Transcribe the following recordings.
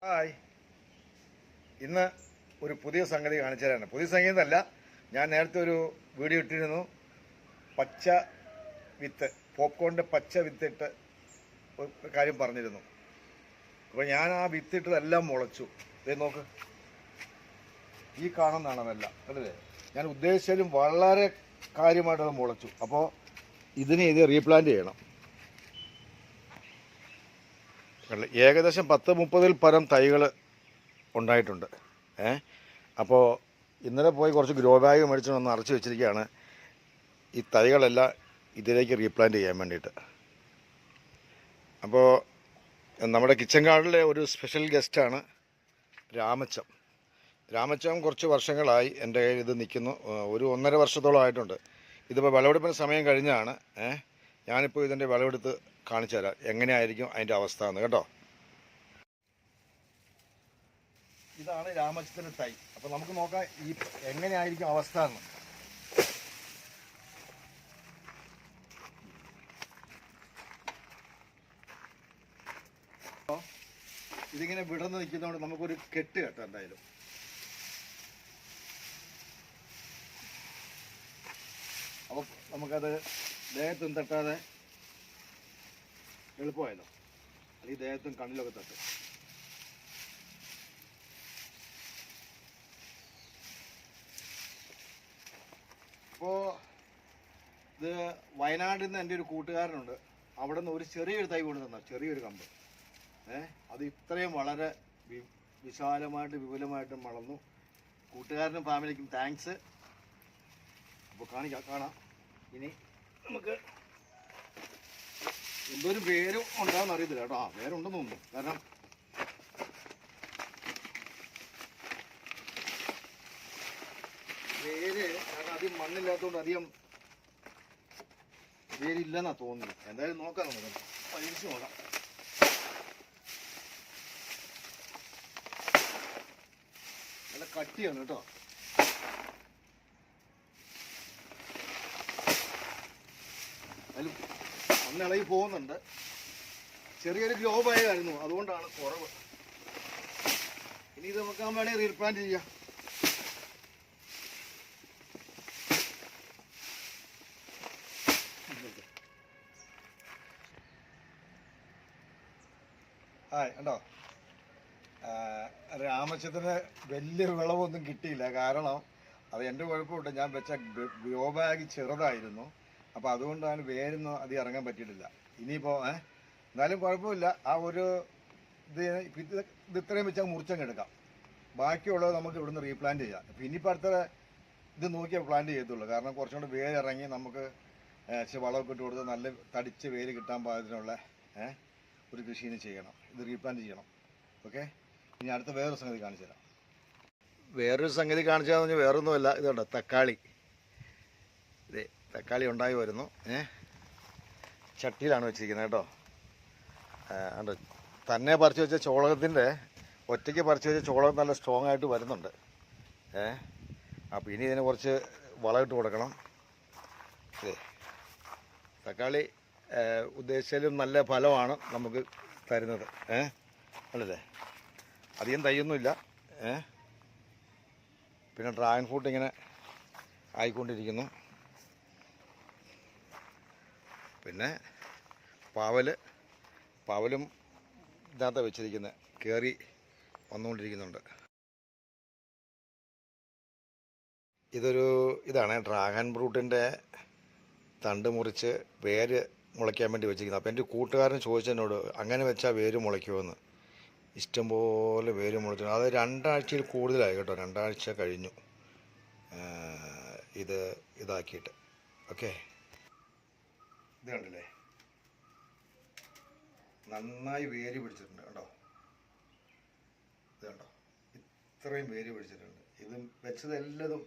Hi, ഇന്ന് ഒരു പുതിയ സംഗതി കാണിച്ചു തരാണ്. പുതിയ സംഗതി എന്നല്ല, ഞാൻ നേരത്തെ ഒരു വീഡിയോ ഇട്ടിരുന്നു. പച്ച വിത്ത്, പോപ്കോണിൻ്റെ പച്ച വിത്തിട്ട് ഒരു കാര്യം പറഞ്ഞിരുന്നു. അപ്പോൾ ഞാൻ ആ വിത്തിട്ടതെല്ലാം മുളച്ചു. ഇതേ നോക്ക്, ഈ കാണുന്നതാണ് അതെല്ലാം, അല്ലേ? ഞാൻ ഉദ്ദേശിച്ചാലും വളരെ കാര്യമായിട്ടത് മുളച്ചു. അപ്പോൾ ഇത് റീപ്ലാന്റ് ചെയ്യണം. ഏകദേശം 10-30 പരം തൈകൾ ഉണ്ടായിട്ടുണ്ട്. അപ്പോൾ ഇന്നലെ പോയി കുറച്ച് ഗ്രോ ബാഗ് മേടിച്ചൊന്ന് അറച്ച് വെച്ചിരിക്കുകയാണ് ഈ തൈകളെല്ലാം ഇതിലേക്ക് റീപ്ലാന്റ് ചെയ്യാൻ വേണ്ടിയിട്ട്. അപ്പോൾ നമ്മുടെ കിച്ചൺ ഗാർഡനിലെ ഒരു സ്പെഷ്യൽ ഗസ്റ്റാണ് രാമച്ചം കുറച്ച് വർഷങ്ങളായി എൻ്റെ കയ്യിൽ ഇത് നിൽക്കുന്നു. ഒരു 1.5 വർഷത്തോളം ആയിട്ടുണ്ട്. ഇതിപ്പോൾ വിളവെടുപ്പിന് സമയം കഴിഞ്ഞാണ്. ഞാനിപ്പോൾ ഇതിൻ്റെ വിളവെടുത്ത് കാണിച്ചു തരാം എങ്ങനെയായിരിക്കും അതിൻ്റെ അവസ്ഥ എന്ന്, കേട്ടോ. ഇതാണ് രാമച്ചത്തിൻ്റെ തൈ. അപ്പോൾ നമുക്ക് നോക്കാം ഈ എങ്ങനെയായിരിക്കും അവസ്ഥ എന്ന്. ഇതിങ്ങനെ വിടർന്ന് നിൽക്കുന്നതുകൊണ്ട് നമുക്കൊരു കെട്ട് കെട്ടാം എന്തായാലും. അപ്പോൾ നമുക്കത് ദേഹത്തും തട്ടാതെ എളുപ്പമായല്ലോ. അല്ലെങ്കിൽ ദേഹത്തും കണ്ണിലൊക്കെ തട്ടും. അപ്പോൾ ഇത് വയനാട്ടിൽ നിന്ന് എൻ്റെ ഒരു കൂട്ടുകാരനുണ്ട്. അവിടെ നിന്ന് ഒരു ചെറിയൊരു തൈ കൊണ്ട് തന്ന ചെറിയൊരു കമ്പ്. അത് ഇത്രയും വളരെ വിശാലമായിട്ട് വിപുലമായിട്ടും വളർന്നു. കൂട്ടുകാരനും ഫാമിലിക്കും താങ്ക്സ്. അപ്പോൾ കാണാം. ഇനി നമുക്ക് എന്തോരം വേരും ഉണ്ടാകുന്ന അറിയത്തില്ല കേട്ടോ. വേരുണ്ടെന്ന് തോന്നുന്നു. കാരണം അധികം മണ്ണില്ലാത്തതുകൊണ്ട് അധികം വേരില്ലെന്നാ തോന്നുന്നു. എന്തായാലും നോക്കാം, നമുക്ക് പരീക്ഷിച്ച് നോക്കാം. നല്ല കട്ടിയാണ് കേട്ടോ. അതിൽ മണ്ണിളകി പോകുന്നുണ്ട്. ചെറിയൊരു ഗ്രോ ബാഗായിരുന്നു, അതുകൊണ്ടാണ് കുറവ്. ഇനി ഇത് നമുക്ക് വേണമെങ്കിൽ റീപ്ലാന്റ് ചെയ്യാം. കണ്ടോ, രാമച്ചത്തിന് വലിയ വിളവൊന്നും കിട്ടിയില്ല. കാരണം അത് എൻ്റെ കുഴപ്പമുണ്ട്. ഞാൻ വെച്ച ഗ്രോ ബാഗ് ചെറുതായിരുന്നു. അപ്പോൾ അതുകൊണ്ടാണ് വേരൊന്നും അധികം ഇറങ്ങാൻ പറ്റിയിട്ടില്ല. ഇനിയിപ്പോൾ എന്നാലും കുഴപ്പമില്ല. ആ ഒരു ഇത് ഇത്രയും വെച്ചാൽ മുറിച്ചങ്ങ് എടുക്കാം. ബാക്കിയുള്ളത് നമുക്ക് ഇവിടുന്ന് റീപ്ലാന്റ് ചെയ്യാം. അപ്പോൾ ഇനിയിപ്പോൾ അടുത്ത ഇത് നോക്കിയാൽ പ്ലാന്റ് ചെയ്യത്തുള്ളൂ. കാരണം കുറച്ചും കൂടെ വേരിറങ്ങി നമുക്ക് വളമൊക്കെ ഇട്ട് കൊടുത്ത് നല്ല തടിച്ച് വേര് കിട്ടാൻ പാകത്തിനുള്ള ഒരു കൃഷിന് ചെയ്യണം. ഇത് റീപ്ലാന്റ് ചെയ്യണം. ഓക്കെ, ഇനി അടുത്ത വേറൊരു സംഗതി കാണിച്ചു തരാം. വേറൊരു സംഗതി കാണിച്ചാന്ന് പറഞ്ഞാൽ വേറൊന്നുമല്ല. ഇതുണ്ട് തക്കാളി. ഇതേ തക്കാളി ഉണ്ടായി വരുന്നു. ചട്ടിയിലാണ് വെച്ചിരിക്കുന്നത് കേട്ടോ. ഉണ്ട്, തന്നെ പറിച്ച് വെച്ച ചോളകത്തിൻ്റെ ഒറ്റയ്ക്ക് പറിച്ച് വെച്ച ചോളകം നല്ല സ്ട്രോങ് ആയിട്ട് വരുന്നുണ്ട്. അപ്പോൾ ഇനി ഇതിന് കുറച്ച് വളമിട്ട് കൊടുക്കണം. ഇതേ തക്കാളി ഉദ്ദേശിച്ചാലും നല്ല ഫലമാണ് നമുക്ക് തരുന്നത്. അല്ലല്ലേ, അധികം തൈയൊന്നുമില്ല. പിന്നെ ഡ്രാഗൺ ഫ്രൂട്ട് ഇങ്ങനെ ആയിക്കൊണ്ടിരിക്കുന്നു. പിന്നെ പാവലും ഇതിനകത്ത് വെച്ചിരിക്കുന്നത് കയറി വന്നുകൊണ്ടിരിക്കുന്നുണ്ട്. ഇതാണ് ഡ്രാഗൺ ഫ്രൂട്ടിൻ്റെ തണ്ട് മുറിച്ച് വേര് മുളയ്ക്കാൻ വേണ്ടി വെച്ചിരിക്കുന്നത്. അപ്പോൾ എൻ്റെ കൂട്ടുകാരൻ ചോദിച്ചതിനോട് അങ്ങനെ വെച്ചാൽ വേര് മുളയ്ക്കുമെന്ന്. ഇഷ്ടംപോലെ വേര് മുളച്ചു. അത് 2 ആഴ്ചയിൽ കൂടുതലായി കേട്ടോ. 2 ആഴ്ച കഴിഞ്ഞു ഇതാക്കിയിട്ട്. ഓക്കെ, ഇത് കണ്ടില്ലേ, നന്നായി വേര് പിടിച്ചിട്ടുണ്ട് കേട്ടോ. ഇത് കണ്ടോ, ഇത്രയും വേര് പിടിച്ചിട്ടുണ്ട്. ഇത് വെച്ചത് എല്ലതും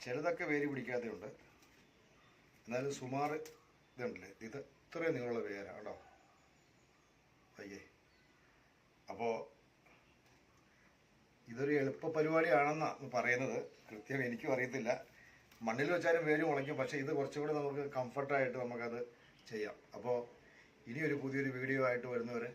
ചിലതൊക്കെ വേര് പിടിക്കാതെയുണ്ട്. എന്നാലും സുമാർ ഇതുണ്ടല്ലേ, ഇത് ഇത്രയും നീളമുള്ള വേരാണ് കേട്ടോ. അയ്യേ, അപ്പോൾ ഇതൊരു എളുപ്പ പരിപാടിയാണെന്നാണ് പറയുന്നത്. കൃത്യം എനിക്കും അറിയത്തില്ല. മണ്ണിൽ വെച്ചാലും വേര് മുളയ്ക്കും. പക്ഷേ ഇത് കുറച്ചുകൂടി നമുക്ക് കംഫർട്ടായിട്ട് നമുക്കത് ചെയ്യാം. അപ്പോൾ ഇനി ഒരു പുതിയൊരു വീഡിയോ ആയിട്ട് വരുന്നവരെ